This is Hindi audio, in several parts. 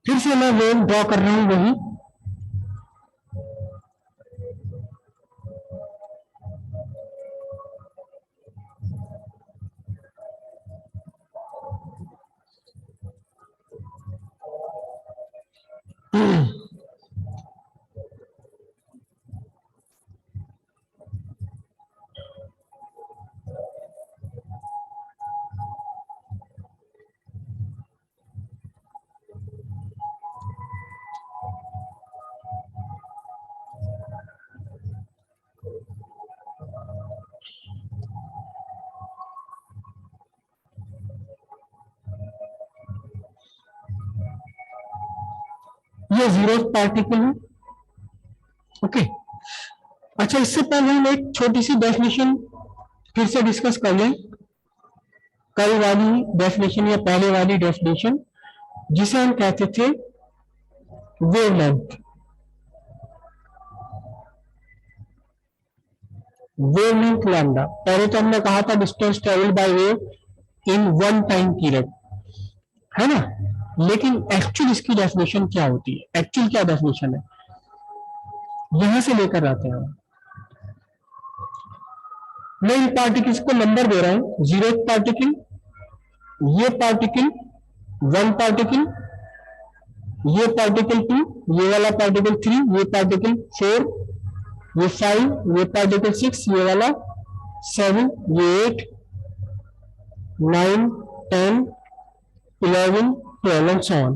फिर से मैं वेव ड्रॉ कर रहा हूं वही, ये जीरो पार्टिकल है। ओके, अच्छा इससे पहले हम एक छोटी सी डेफिनेशन फिर से डिस्कस कर लें, कल वाली डेफिनेशन या पहले वाली डेफिनेशन, जिसे हम कहते थे वेवलेंथ। वेवलेंथ लैम्डा, पहले तो हमने कहा था distance travelled by wave in one time period, है ना। लेकिन एक्चुअल इसकी डेफिनेशन क्या होती है, एक्चुअल क्या डेफिनेशन है, यहां से लेकर आते हैं। मैं इन पार्टिकल्स को नंबर दे रहा हूं, जीरो पार्टिकल, ये पार्टिकल, वन पार्टिकल, ये पार्टिकल टू, ये वाला पार्टिकल थ्री, ये पार्टिकल फोर, ये फाइव, ये पार्टिकल सिक्स, ये वाला सेवन, ये eight, nine, 10, 11, 12 and so on.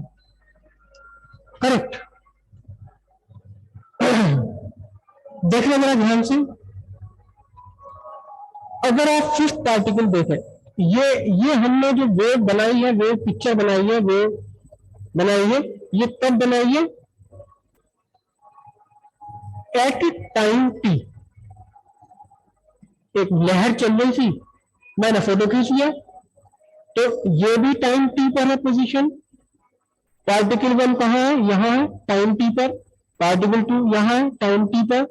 Correct. देखना मेरा ध्यान से, अगर आप फिफ्थ पार्टिकल देखें, ये हमने जो वेव बनाई है, वेव पिक्चर बनाई है, वेव बनाई है, ये कब बनाई है, एट टाइम टी। एक लहर चल रही थी, मैंने फोटो खींच लिया, तो ये भी टाइम टी पर है पोजीशन। पार्टिकल वन कहाँ है, यहाँ है टाइम टी पर। पार्टिकल टू यहाँ है टाइम टी पर।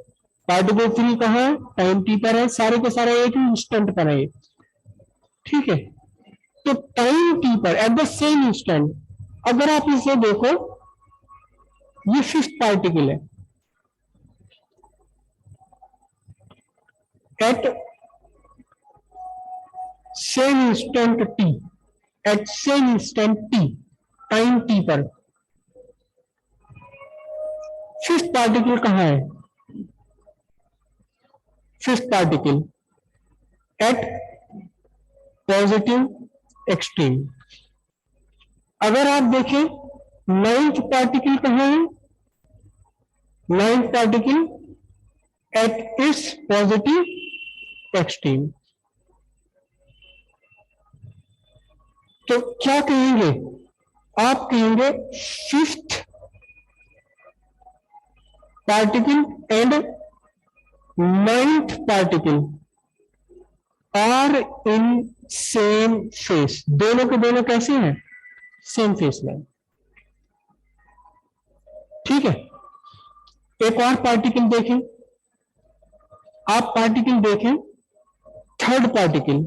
पार्टिकल थ्री कहाँ है, टाइम टी पर है। सारे के सारे एक ही इंस्टेंट पर है, ठीक है। तो टाइम टी पर एट द सेम इंस्टेंट, अगर आप इसे देखो, ये फिफ्थ पार्टिकल है, at same instant T, at same instant T, time T पर फिफ्थ पार्टिकल कहां है, fifth particle at positive extreme. अगर आप देखें नाइन्थ पार्टिकल कहां है, नाइन्थ पार्टिकल एट इस पॉजिटिव एक्सट्रीम। तो क्या कहेंगे आप, कहेंगे fifth particle and ninth particle are in same phase. दोनों के दोनों कैसे हैं, सेम फेस में, ठीक है। एक और पार्टिकल देखें, आप पार्टिकल देखें, third particle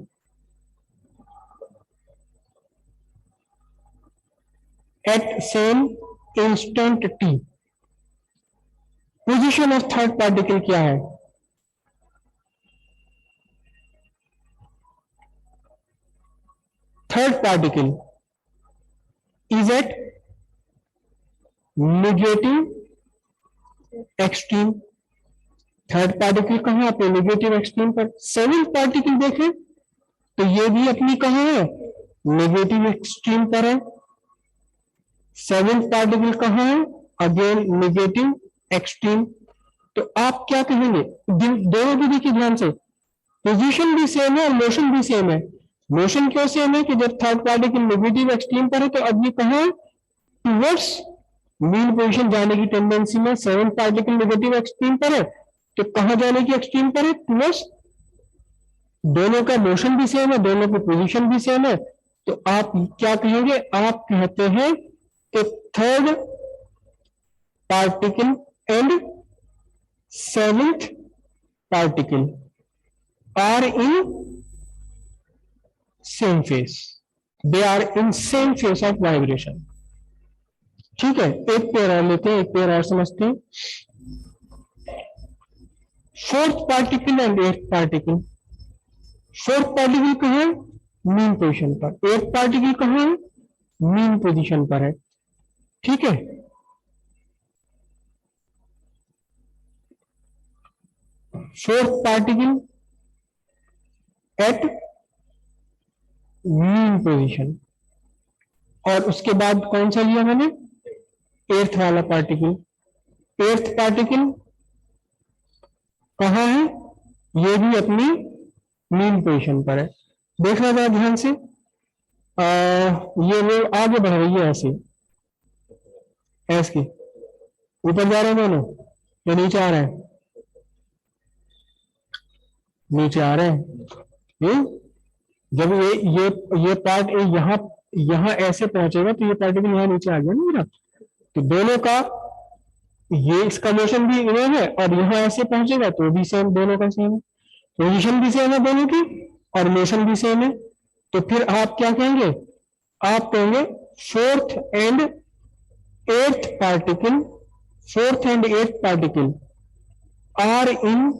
at same instant T. Position of third particle क्या है, third particle is at negative extreme. Third particle कहां पे, नेगेटिव एक्सट्रीम पर। सेवेंथ पार्टिकल देखें तो ये भी अपनी कहां है, नेगेटिव एक्सट्रीम पर है। सेवेंथ पार्टिकल कहां है, अगेन नेगेटिव एक्सट्रीम। तो आप क्या कहेंगे, दोनों की देखिए ध्यान से, पोजीशन भी सेम है और मोशन भी सेम है। मोशन क्यों सेम है कि जब थर्ड पार्टिकल नेगेटिव एक्सट्रीम पर है तो अब ये कहां है, टुवर्ड्स मीन पोजीशन जाने की टेंडेंसी में। सेवन पार्टिकल नेगेटिव एक्सट्रीम पर है तो कहां जाने की एक्सट्रीम पर है, टुवर्ड्स। दोनों का मोशन भी सेम है, दोनों की पोजीशन भी सेम है, तो आप क्या कहेंगे, आप कहते हैं कि third particle and seventh particle are in same phase, they are in same phase of vibration. ठीक है, एक पेयर और लेते हैं, एक पेयर और समझते हैं। Fourth particle and eighth particle. Fourth particle कहाँ है? मीन पोजीशन पर। एट्थ पार्टिकल कहाँ है? मीन पोजीशन पर है। ठीक है, fourth particle at mean position, और उसके बाद कौन सा लिया मैंने? एट्थ वाला पार्टिकल। एट्थ पार्टिकल कहाँ है? ये भी अपनी मीन पोजीशन पर है। देखना जरा ध्यान से, ये वो आगे बढ़ रही है ऐसे, ऐसे ऊपर जा रहे हैं दोनों या नीचे आ रहे हैं? नीचे आ रहे हैं। जब ये पार्ट यहाँ यहाँ ऐसे पहुंचेगा तो ये पार्टिकल यहाँ नीचे आ गया ना मेरा। तो दोनों का ये इसका मोशन भी सेम है, और यहाँ ऐसे पहुंचेगा तो भी सेम, दोनों का सेम है। पोजीशन भी सेम है दोनों की, और मोशन भी सेम है। तो फिर आप क्या कहेंगे? आप कहेंगे fourth and eighth particle, fourth and eighth particle are in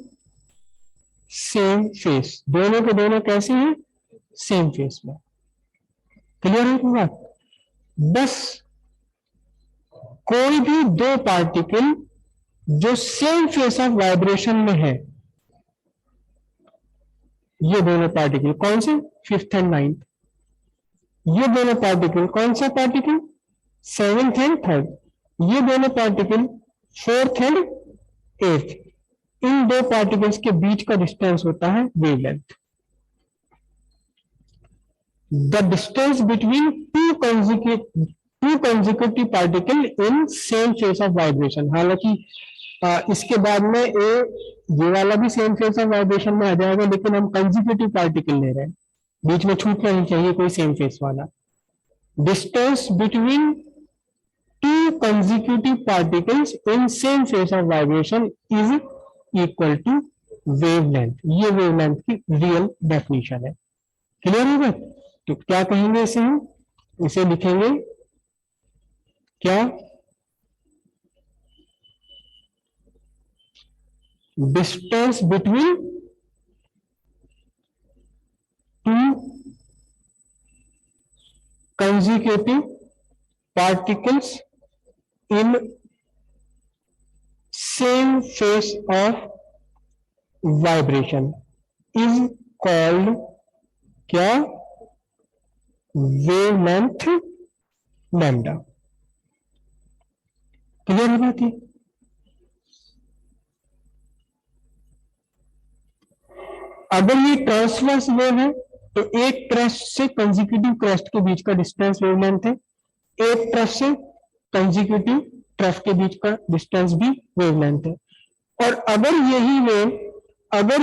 same phase. दोनों के दोनों कैसे हैं? सेम फेस में। क्लियर है बात? बस कोई भी दो पार्टिकल जो सेम फेस ऑफ वाइब्रेशन में है, ये दोनों पार्टिकल कौन से? Fifth and ninth. ये दोनों पार्टिकल कौन सा पार्टिकल? Seventh and third. ये दोनों पार्टिकल फोर्थ एंड एट्थ। इन दो पार्टिकल्स के बीच का डिस्टेंस होता है wavelength. The distance between two consecutive particle in same phase of vibration. हालांकि इसके बाद में ये वाला भी सेम फेस ऑफ वाइब्रेशन में आ जाएगा, लेकिन हम कंसेक्यूटिव पार्टिकल ले रहे हैं, बीच में छूटना नहीं चाहिए कोई सेम फेस वाला। Distance between two consecutive particles in same phase of vibration is equal to wavelength. ये वेवलेंथ की रियल डेफिनेशन है। क्लियर होगा? तो क्या कहेंगे इसे? हम इसे लिखेंगे क्या? Distance between two consecutive particles in same phase of vibration is called क्या? Wavelength lambda. क्लियर है बात? अगर ये ट्रांसवर्स वेव है तो एक क्रस्ट से कंसेक्यूटिव क्रस्ट के बीच का डिस्टेंस वेवलेंथ है, एक ट्रफ से कंसेक्यूटिव ट्रफ के बीच का डिस्टेंस भी वेवलेंथ है। और अगर यही वेव अगर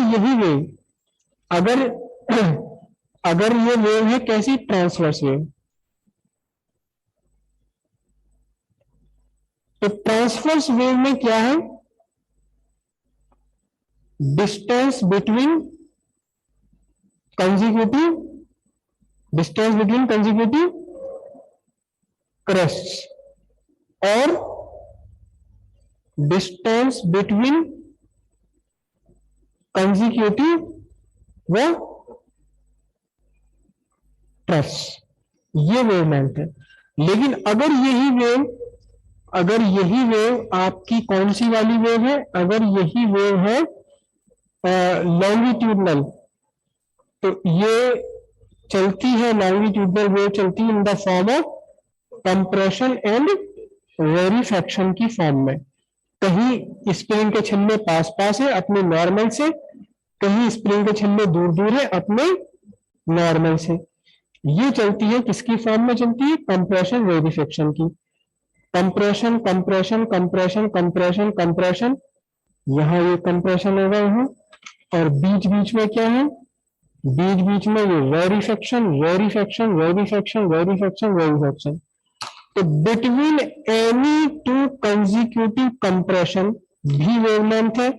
अगर ये वेव है कैसी? Transverse wave. तो ट्रांसवर्स वेव में क्या है? डिस्टेंस बिटवीन कंसेक्यूटिव क्रस्ट्स और डिस्टेंस बिटवीन कंसेक्यूटिव व ट्रफ्स, ये वेवलेंथ है। लेकिन अगर यही वेव आपकी कौन सी वाली वेव है? अगर यही वेव है लॉन्गिट्यूडनल, तो ये चलती है, लॉन्गिट्यूडनल वेव चलती है in the form of compression and rarefaction की फॉर्म में। कहीं स्प्रिंग के छल्ले पास पास है अपने नॉर्मल से, कहीं स्प्रिंग के छल्ले दूर दूर है अपने नॉर्मल से। ये चलती है किसकी फॉर्म में? चलती है कंप्रेशन रेरिफैक्शन की। Compression compression compression compression compression, यहाँ ये कंप्रेशन होगा यहाँ, और बीच बीच में क्या है? बीच बीच में ये रेरिफैक्शन रेरिफैक्शन रेरिफैक्शन रेरिफैक्शन रेरिफैक्शन। तो between any two consecutive compression भी वेवलेंथ है,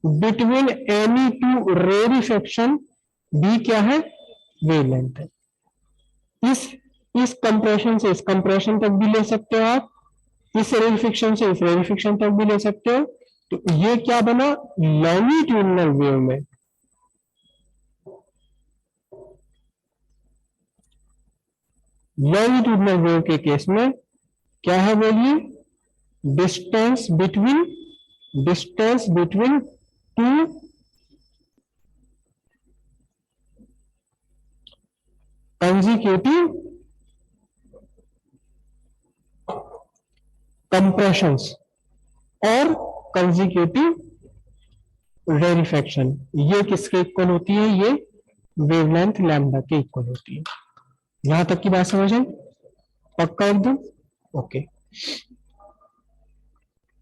बिटवीन एनी टू रेरिफैक्शन भी क्या है? वेवलेंथ है। इस कंप्रेशन से इस कंप्रेशन तक भी ले सकते हो आप, इस रेरिफिकेशन से इस रेरिफिकेशन तक भी ले सकते हो। तो ये क्या बना, लॉन्गिट्यूडिनल वेव में लॉन्गिट्यूडिनल वेव के केस में क्या है बोलिए, distance between two consecutive compressions और कंसेक्यूटिव रेरिफिकेशन, ये किसके इक्वल होती है, ये वेवलेंथ लैम्डा के इक्वल होती है। यहां तक की बात समझ आई, पक्का एकदम, ओके।